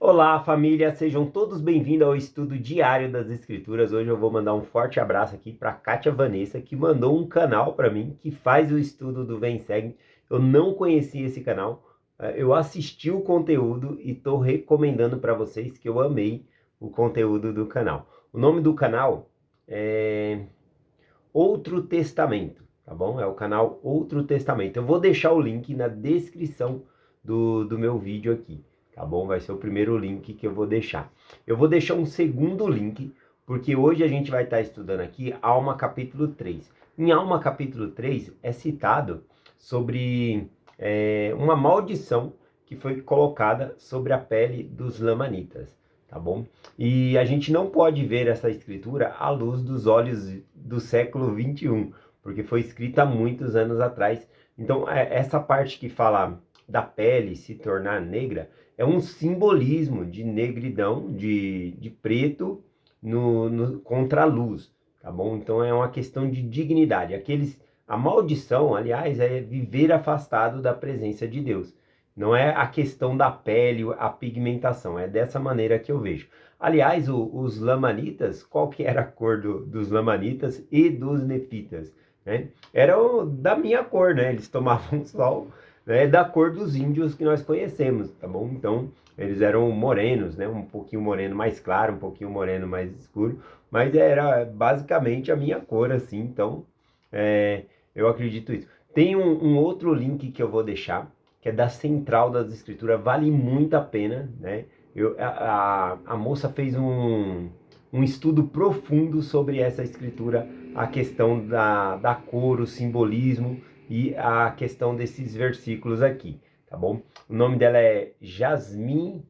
Olá, família, sejam todos bem-vindos ao estudo diário das Escrituras. Hoje eu vou mandar um forte abraço aqui para Kátia Vanessa, que mandou um canal para mim que faz o estudo do Vem Segue. Eu não conhecia esse canal, eu assisti o conteúdo e estou recomendando para vocês que eu amei o conteúdo do canal. O nome do canal é Outro Testamento, tá bom? É o canal Outro Testamento. Eu vou deixar o link na descrição do meu vídeo aqui, tá bom? Vai ser o primeiro link que eu vou deixar. Eu vou deixar um segundo link, porque hoje a gente vai estar estudando aqui Alma capítulo 3. Em Alma capítulo 3 é citado sobre uma maldição que foi colocada sobre a pele dos lamanitas, tá bom? E a gente não pode ver essa escritura à luz dos olhos do século 21, porque foi escrita há muitos anos atrás. Então, essa parte que fala da pele se tornar negra é um simbolismo de negridão, de preto contra a luz, tá bom? Então, é uma questão de dignidade. A maldição, aliás, é viver afastado da presença de Deus. Não é a questão da pele, a pigmentação, é dessa maneira que eu vejo. Aliás, os lamanitas, qual que era a cor dos lamanitas e dos nefitas? Né? Era da minha cor, né? Eles tomavam sol, né, da cor dos índios que nós conhecemos, tá bom? Então, eles eram morenos, né? Um pouquinho moreno mais claro, um pouquinho moreno mais escuro, mas era basicamente a minha cor, assim, então, eu acredito isso. Tem um outro link que eu vou deixar, que é da Central das Escrituras, vale muito a pena, né? A moça fez um estudo profundo sobre essa escritura, a questão da cor, o simbolismo e a questão desses versículos aqui, tá bom? O nome dela é Jasmine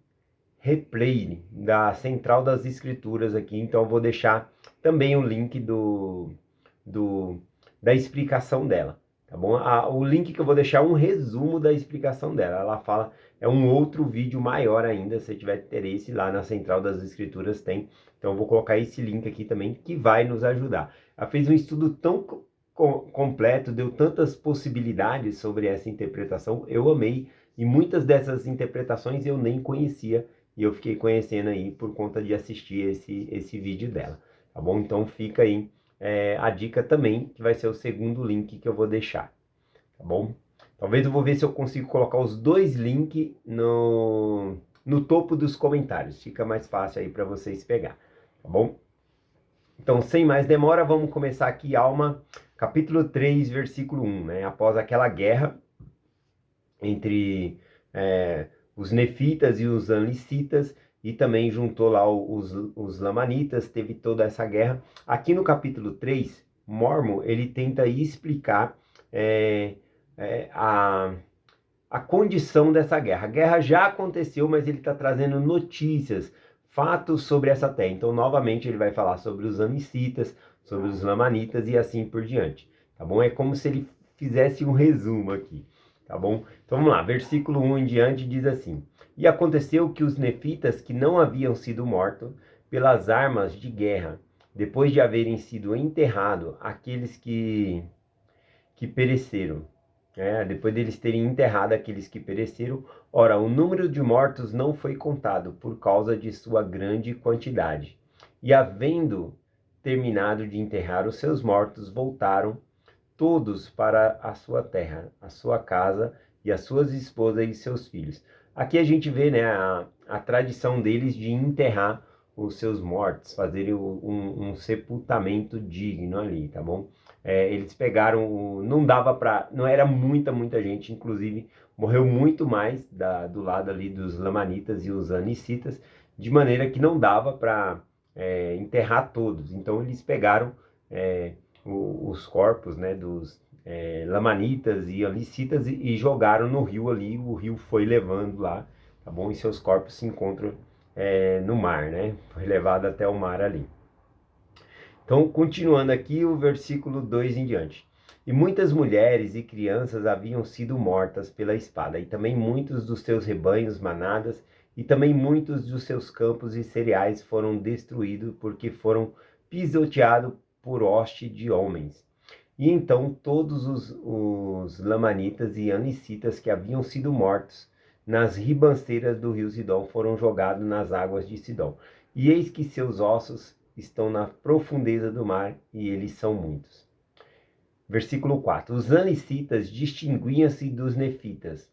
Replay, da Central das Escrituras aqui, então eu vou deixar também o link do, da explicação dela, tá bom? O link que eu vou deixar é um resumo da explicação dela. Ela fala, é um outro vídeo maior ainda, se tiver interesse, lá na Central das Escrituras tem. Então eu vou colocar esse link aqui também, que vai nos ajudar. Ela fez um estudo tão completo, deu tantas possibilidades sobre essa interpretação, eu amei, e muitas dessas interpretações eu nem conhecia, e eu fiquei conhecendo aí por conta de assistir esse vídeo dela, tá bom? Então fica aí a dica também, que vai ser o segundo link que eu vou deixar, tá bom? Talvez eu vou ver se eu consigo colocar os dois links no topo dos comentários, fica mais fácil aí para vocês pegar, tá bom? Então, sem mais demora, vamos começar aqui Alma, capítulo 3, versículo 1, né? Após aquela guerra entre os nefitas e os anlicitas, e também juntou lá os lamanitas, teve toda essa guerra. Aqui no capítulo 3, Mormon, ele tenta explicar a condição dessa guerra. A guerra já aconteceu, mas ele está trazendo notícias, fatos sobre essa terra. Então, novamente, ele vai falar sobre os amicitas, sobre os lamanitas e assim por diante, tá bom? É como se ele fizesse um resumo aqui, tá bom? Então, vamos lá, versículo 1 em diante diz assim: E aconteceu que os nefitas que não haviam sido mortos pelas armas de guerra, depois de haverem sido enterrados aqueles que pereceram, depois deles terem enterrado aqueles que pereceram, ora, o número de mortos não foi contado por causa de sua grande quantidade. E havendo terminado de enterrar os seus mortos, voltaram todos para a sua terra, a sua casa e as suas esposas e seus filhos. Aqui a gente vê, né, a tradição deles de enterrar os seus mortos, fazerem um sepultamento digno ali, tá bom? Eles pegaram, não dava para, não era muita gente, inclusive morreu muito mais do lado ali dos lamanitas e os anicitas, de maneira que não dava para enterrar todos. Então eles pegaram os corpos, né, dos lamanitas e anicitas e jogaram no rio ali, o rio foi levando lá, tá bom? E seus corpos se encontram no mar, né? Foi levado até o mar ali. Então, continuando aqui, o versículo 2 em diante. E muitas mulheres e crianças haviam sido mortas pela espada, e também muitos dos seus rebanhos, manadas, e também muitos dos seus campos e cereais foram destruídos, porque foram pisoteados por hoste de homens. E então todos os lamanitas e anicitas que haviam sido mortos nas ribanceiras do rio Sidom foram jogados nas águas de Sidom. E eis que seus ossos estão na profundeza do mar, e eles são muitos. Versículo 4. Os anicitas distinguiam-se dos nefitas,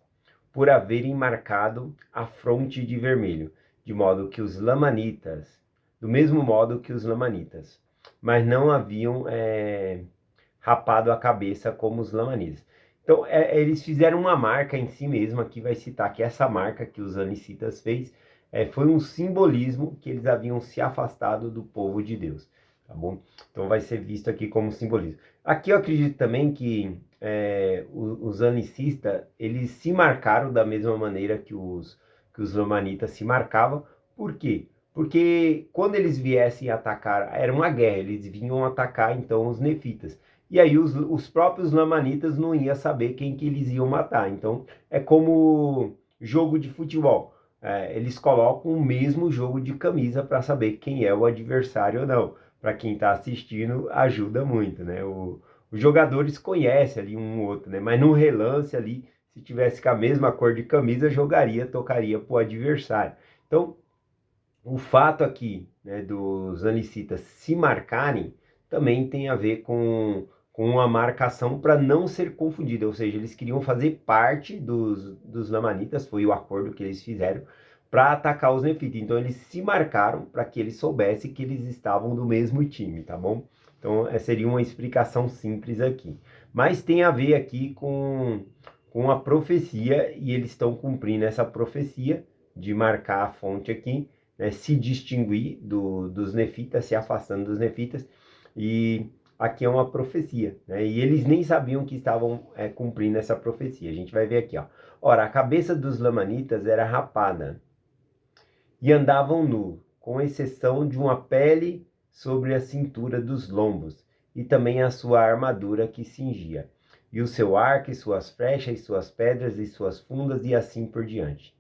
por haverem marcado a fronte de vermelho, de modo que os lamanitas, do mesmo modo que os lamanitas, mas não haviam rapado a cabeça como os lamanitas. Então, eles fizeram uma marca em si mesmo, aqui vai citar que essa marca que os anicitas fez, foi um simbolismo que eles haviam se afastado do povo de Deus, tá bom? Então vai ser visto aqui como simbolismo. Aqui eu acredito também que os anicistas, eles se marcaram da mesma maneira que os lamanitas se marcavam. Por quê? Porque quando eles viessem atacar, era uma guerra, eles vinham atacar então os nefitas. E aí os próprios lamanitas não iam saber quem que eles iam matar. Então é como jogo de futebol. Eles colocam o mesmo jogo de camisa para saber quem é o adversário ou não. Para quem está assistindo, ajuda muito, né? Os jogadores conhecem ali um ou outro, né? Mas no relance ali, se tivesse com a mesma cor de camisa, tocaria para o adversário. Então, o fato aqui, né, dos anicitas se marcarem também tem a ver com uma marcação para não ser confundida, ou seja, eles queriam fazer parte dos lamanitas, foi o acordo que eles fizeram para atacar os nefitas. Então eles se marcaram para que eles soubessem que eles estavam do mesmo time, tá bom? Então seria uma explicação simples aqui. Mas tem a ver aqui com a profecia, e eles estão cumprindo essa profecia de marcar a fonte aqui, né, se distinguir dos nefitas, se afastando dos nefitas, e aqui é uma profecia, né? E eles nem sabiam que estavam cumprindo essa profecia. A gente vai ver aqui, ó. Ora, a cabeça dos lamanitas era rapada e andavam nu, com exceção de uma pele sobre a cintura dos lombos, e também a sua armadura que cingia, e o seu arco, e suas flechas, e suas pedras, e suas fundas, e assim por diante.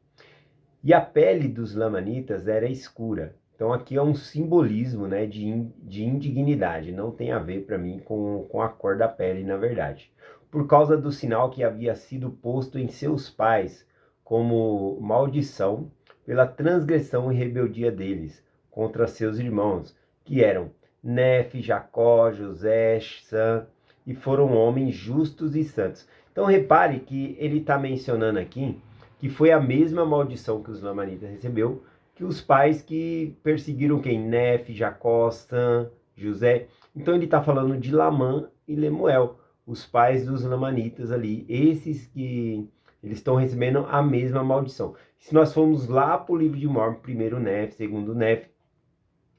E a pele dos lamanitas era escura. Então aqui é um simbolismo, né, de indignidade. Não tem a ver para mim com a cor da pele, na verdade. Por causa do sinal que havia sido posto em seus pais como maldição pela transgressão e rebeldia deles contra seus irmãos, que eram Nefe, Jacó, José, Sam, e foram homens justos e santos. Então repare que ele está mencionando aqui que foi a mesma maldição que os lamanitas recebeu, que os pais que perseguiram quem? Nefe, Jacó, Sam, José. Então ele está falando de Lamã e Lemuel, os pais dos lamanitas ali, esses que eles estão recebendo a mesma maldição. Se nós formos lá para o livro de Mormon, primeiro Nefe, segundo Nefe,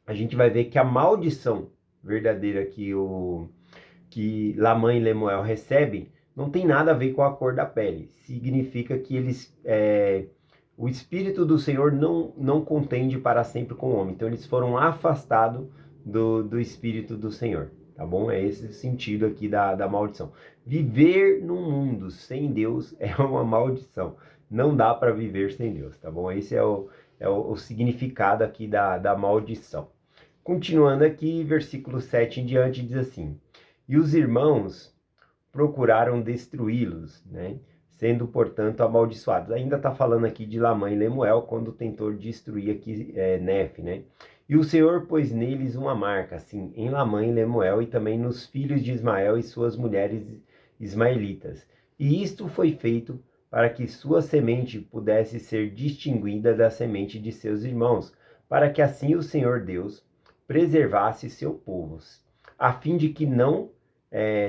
a gente vai ver que a maldição verdadeira que Lamã e Lemuel recebem não tem nada a ver com a cor da pele. Significa que o Espírito do Senhor não contende para sempre com o homem. Então eles foram afastados do Espírito do Senhor. Tá bom? É esse o sentido aqui da maldição. Viver num mundo sem Deus é uma maldição. Não dá para viver sem Deus, tá bom? Esse é o significado aqui da maldição. Continuando aqui, versículo 7 em diante diz assim: E os irmãos procuraram destruí-los, né? Sendo, portanto, amaldiçoados. Ainda está falando aqui de Lamã e Lemuel, quando tentou destruir aqui Nefe, né? E o Senhor pôs neles uma marca, assim, em Lamã e Lemuel, e também nos filhos de Ismael e suas mulheres ismaelitas. E isto foi feito para que sua semente pudesse ser distinguida da semente de seus irmãos, para que assim o Senhor Deus preservasse seu povo, a fim de que não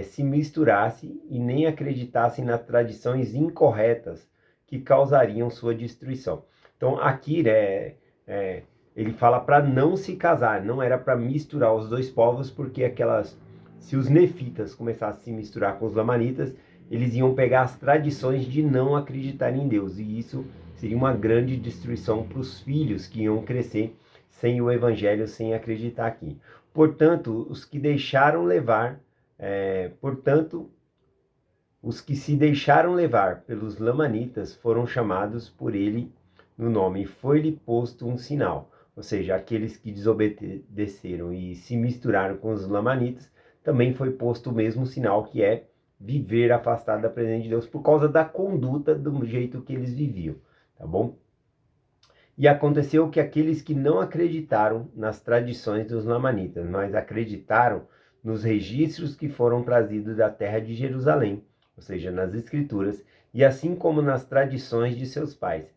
se misturasse e nem acreditassem nas tradições incorretas que causariam sua destruição. Então aqui ele fala para não se casar, não era para misturar os dois povos, porque se os nefitas começassem a se misturar com os lamanitas, eles iam pegar as tradições de não acreditar em Deus, e isso seria uma grande destruição para os filhos que iam crescer sem o evangelho, sem acreditar aqui. Portanto, os que se deixaram levar pelos lamanitas foram chamados por ele no nome, e foi-lhe posto um sinal. Ou seja, aqueles que desobedeceram e se misturaram com os lamanitas, também foi posto o mesmo sinal, que é viver afastado da presença de Deus, por causa da conduta, do jeito que eles viviam. tá bom? E aconteceu que aqueles que não acreditaram nas tradições dos lamanitas, mas acreditaram nos registros que foram trazidos da terra de Jerusalém, ou seja, nas escrituras, e assim como nas tradições de seus pais,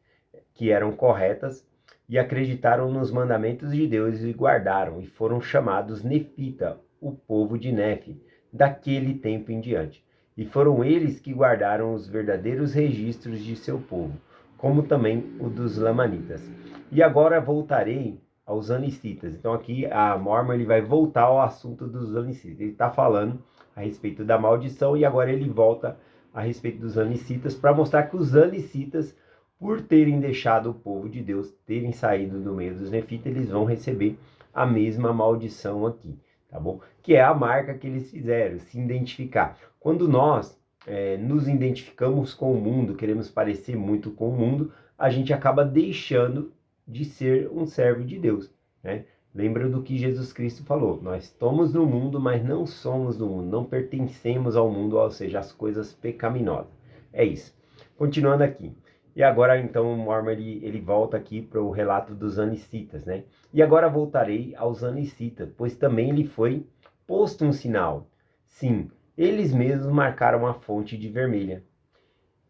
que eram corretas, e acreditaram nos mandamentos de Deus e guardaram, e foram chamados Nefita, o povo de Nefe, daquele tempo em diante. E foram eles que guardaram os verdadeiros registros de seu povo, como também o dos lamanitas. E agora voltarei aos anicitas. Então aqui a Mormon ele vai voltar ao assunto dos anicitas. Ele está falando a respeito da maldição e agora ele volta a respeito dos anicitas para mostrar que os anicitas, por terem deixado o povo de Deus, terem saído do meio dos nefitas, eles vão receber a mesma maldição aqui, tá bom? Que é a marca que eles fizeram, se identificar. Quando nós nos identificamos com o mundo, queremos parecer muito com o mundo, a gente acaba deixando de ser um servo de Deus, né? Lembra do que Jesus Cristo falou, nós estamos no mundo, mas não somos do mundo, não pertencemos ao mundo, ou seja, as coisas pecaminosas. É isso. Continuando aqui. E agora, então, o Mormon ele volta aqui para o relato dos anicitas, né? E agora voltarei aos anicitas, pois também lhe foi posto um sinal. Sim, eles mesmos marcaram a fonte de vermelha.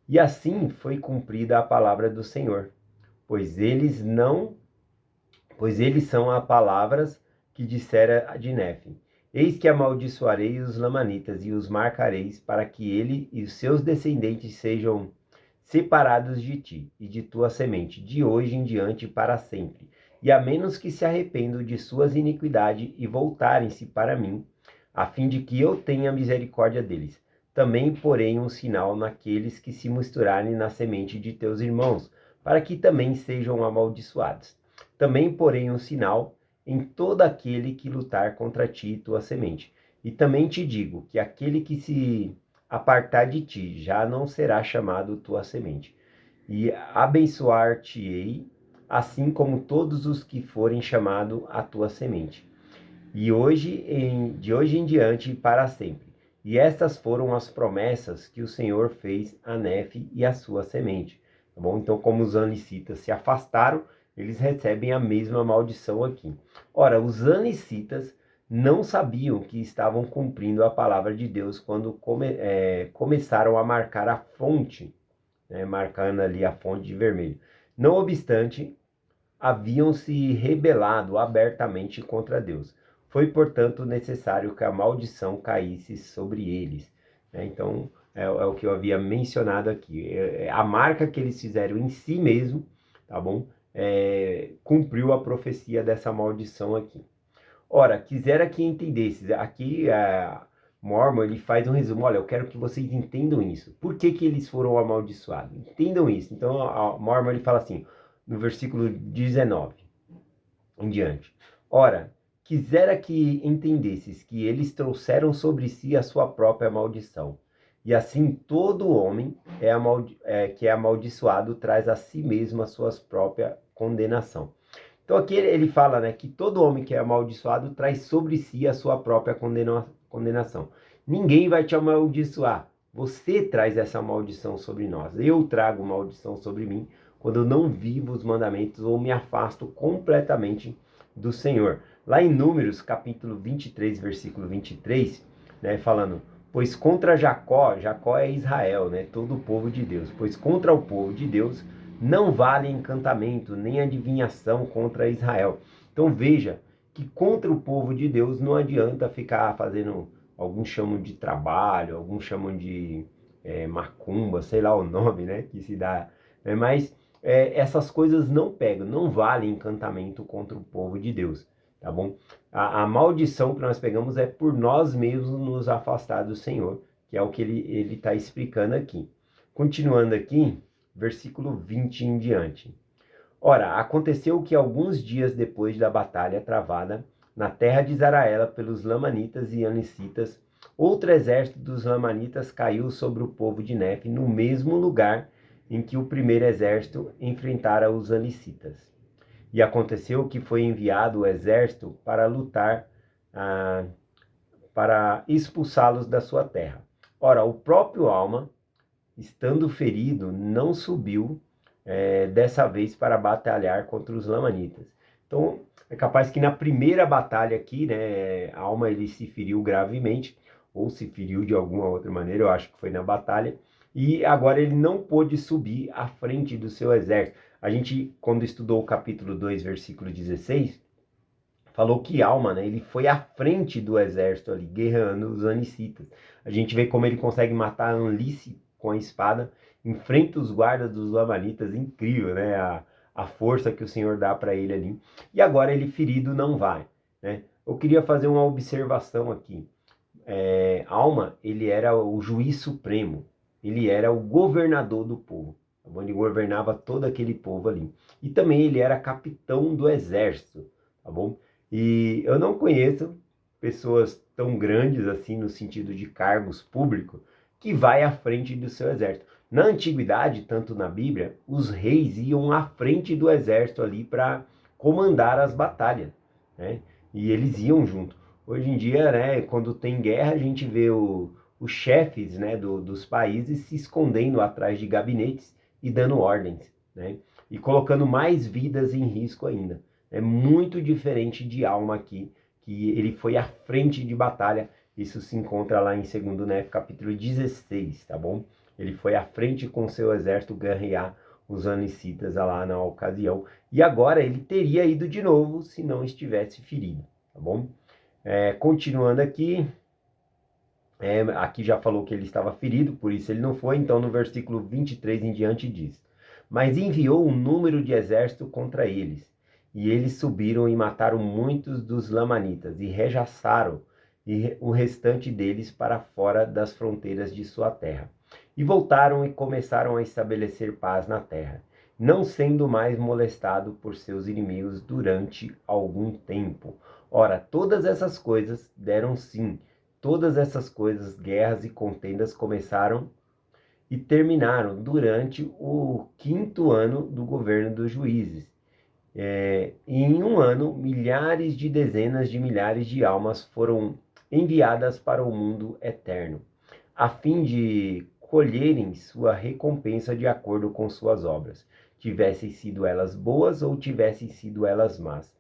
E assim foi cumprida a palavra do Senhor, pois eles são as palavras que dissera de Nefe. Eis que amaldiçoarei os lamanitas e os marcareis para que ele e os seus descendentes sejam separados de ti e de tua semente, de hoje em diante para sempre. E a menos que se arrependam de suas iniquidades e voltarem-se para mim, a fim de que eu tenha misericórdia deles. Também porém um sinal naqueles que se misturarem na semente de teus irmãos, para que também sejam amaldiçoados. Também porém um sinal em todo aquele que lutar contra ti e tua semente. E também te digo que aquele que se apartar de ti já não será chamado tua semente. E abençoar-te-ei, assim como todos os que forem chamados a tua semente. E de hoje em diante para sempre. E estas foram as promessas que o Senhor fez a Nefe e a sua semente. Tá bom? Então, como os anicitas se afastaram, eles recebem a mesma maldição aqui. Ora, os anicitas não sabiam que estavam cumprindo a palavra de Deus quando começaram a marcar a fonte, né, marcando ali a fonte de vermelho. Não obstante, haviam se rebelado abertamente contra Deus. Foi, portanto, necessário que a maldição caísse sobre eles. Então, é o que eu havia mencionado aqui. A marca que eles fizeram em si mesmo, tá bom? Cumpriu a profecia dessa maldição aqui. Ora, quisera que entendesses. Aqui, Mormon, ele faz um resumo. Olha, eu quero que vocês entendam isso. Por que que eles foram amaldiçoados? Entendam isso. Então, a Mormon, ele fala assim, no versículo 19 em diante. Ora, quisera que entendesses que eles trouxeram sobre si a sua própria maldição. E assim todo homem que é amaldiçoado traz a si mesmo a sua própria condenação. Então aqui ele fala, né, que todo homem que é amaldiçoado traz sobre si a sua própria condenação. Ninguém vai te amaldiçoar. Você traz essa maldição sobre nós. Eu trago maldição sobre mim quando eu não vivo os mandamentos ou me afasto completamente do Senhor. Lá em Números, capítulo 23, versículo 23, né, falando, pois contra Jacó é Israel, né, todo o povo de Deus, pois contra o povo de Deus não vale encantamento, nem adivinhação contra Israel. Então veja que contra o povo de Deus não adianta ficar fazendo, alguns chamam de trabalho, alguns chamam de macumba, sei lá o nome, né, que se dá, mas essas coisas não pegam, não vale encantamento contra o povo de Deus, tá bom? A maldição que nós pegamos é por nós mesmos nos afastar do Senhor, que é o que ele está explicando aqui. Continuando aqui, versículo 20 em diante. Ora, aconteceu que alguns dias depois da batalha travada na terra de Zaraela pelos lamanitas e anicitas, outro exército dos lamanitas caiu sobre o povo de Nefe no mesmo lugar em que o primeiro exército enfrentara os anicitas. E aconteceu que foi enviado o exército para lutar, para expulsá-los da sua terra. Ora, o próprio Alma, estando ferido, não subiu dessa vez para batalhar contra os lamanitas. Então, é capaz que na primeira batalha aqui, né, Alma ele se feriu gravemente, ou se feriu de alguma outra maneira, eu acho que foi na batalha, e agora ele não pôde subir à frente do seu exército. A gente, quando estudou o capítulo 2, versículo 16, falou que Alma, né, ele foi à frente do exército ali, guerreando os anicitas. A gente vê como ele consegue matar Anlice com a espada, enfrenta os guardas dos lamanitas, incrível, né, a força que o Senhor dá para ele ali. E agora ele ferido não vai, né. Eu queria fazer uma observação aqui. Alma, ele era o juiz supremo, ele era o governador do povo, onde governava todo aquele povo ali. E também ele era capitão do exército, tá bom? E eu não conheço pessoas tão grandes assim no sentido de cargos públicos que vai à frente do seu exército. Na antiguidade, tanto na Bíblia, os reis iam à frente do exército ali para comandar as batalhas, né? E eles iam junto. Hoje em dia, né, quando tem guerra, a gente vê os chefes, né, dos países se escondendo atrás de gabinetes e dando ordens, né, e colocando mais vidas em risco ainda. É muito diferente de Alma aqui, que ele foi à frente de batalha. Isso se encontra lá em 2 Nefe, capítulo 16, tá bom? Ele foi à frente com seu exército guerrear os anicitas lá na ocasião. E agora ele teria ido de novo se não estivesse ferido, tá bom? Continuando aqui, aqui já falou que ele estava ferido, por isso ele não foi. Então no versículo 23 em diante diz: Mas enviou um número de exército contra eles, e eles subiram e mataram muitos dos lamanitas, e rejaçaram o restante deles para fora das fronteiras de sua terra. E voltaram e começaram a estabelecer paz na terra, não sendo mais molestado por seus inimigos durante algum tempo. Ora, todas essas coisas deram sim, todas essas coisas, guerras e contendas começaram e terminaram durante o 5º ano do governo dos juízes. E em um ano, milhares de dezenas de milhares de almas foram enviadas para o mundo eterno, a fim de colherem sua recompensa de acordo com suas obras, tivessem sido elas boas ou tivessem sido elas más,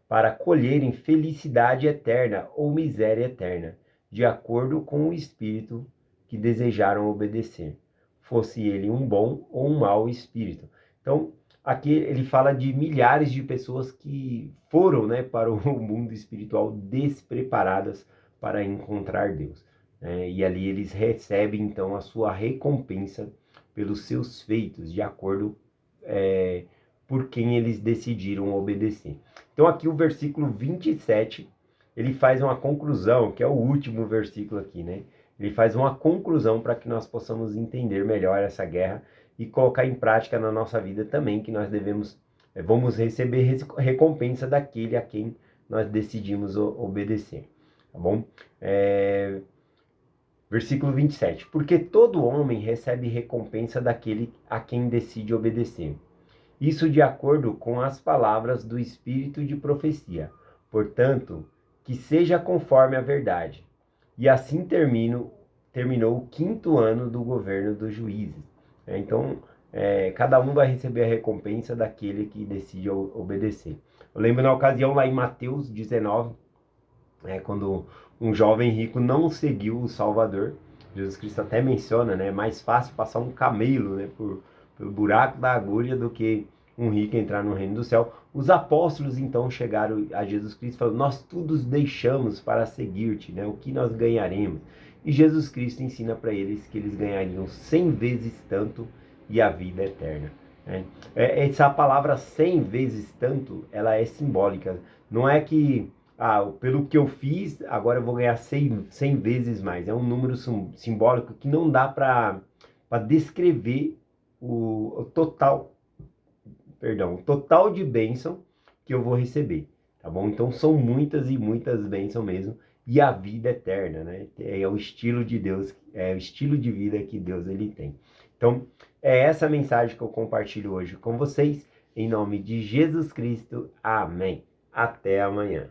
para colherem felicidade eterna ou miséria eterna, de acordo com o espírito que desejaram obedecer, fosse ele um bom ou um mau espírito. Então, aqui ele fala de milhares de pessoas que foram, né, para o mundo espiritual despreparadas para encontrar Deus, né? E ali eles recebem, então, a sua recompensa pelos seus feitos, de acordo por quem eles decidiram obedecer. Então aqui o versículo 27, ele faz uma conclusão, que é o último versículo aqui, né? Ele faz uma conclusão para que nós possamos entender melhor essa guerra e colocar em prática na nossa vida também, que nós vamos receber recompensa daquele a quem nós decidimos obedecer, tá bom? Versículo 27, porque todo homem recebe recompensa daquele a quem decide obedecer. Isso de acordo com as palavras do Espírito de profecia. Portanto, que seja conforme a verdade. E assim terminou o 5º ano do governo dos juízes. Então, cada um vai receber a recompensa daquele que decide obedecer. Eu lembro na ocasião lá em Mateus 19, quando um jovem rico não seguiu o Salvador. Jesus Cristo até menciona, né? É mais fácil passar um camelo, né, pelo buraco da agulha do que um rico entrar no reino do céu. Os apóstolos então chegaram a Jesus Cristo e falaram: nós todos deixamos para seguir-te, né? O que nós ganharemos? E Jesus Cristo ensina para eles que eles ganhariam 100 vezes tanto e a vida eterna, né? Essa palavra 100 vezes tanto, ela é simbólica. Não é que pelo que eu fiz, agora eu vou ganhar 100 vezes mais. É um número simbólico que não dá para descrever o total de bênção que eu vou receber, tá bom? Então são muitas e muitas bênçãos mesmo, e a vida eterna, né? É o estilo de Deus, é o estilo de vida que Deus ele tem. Então, é essa mensagem que eu compartilho hoje com vocês, em nome de Jesus Cristo. Amém. Até amanhã.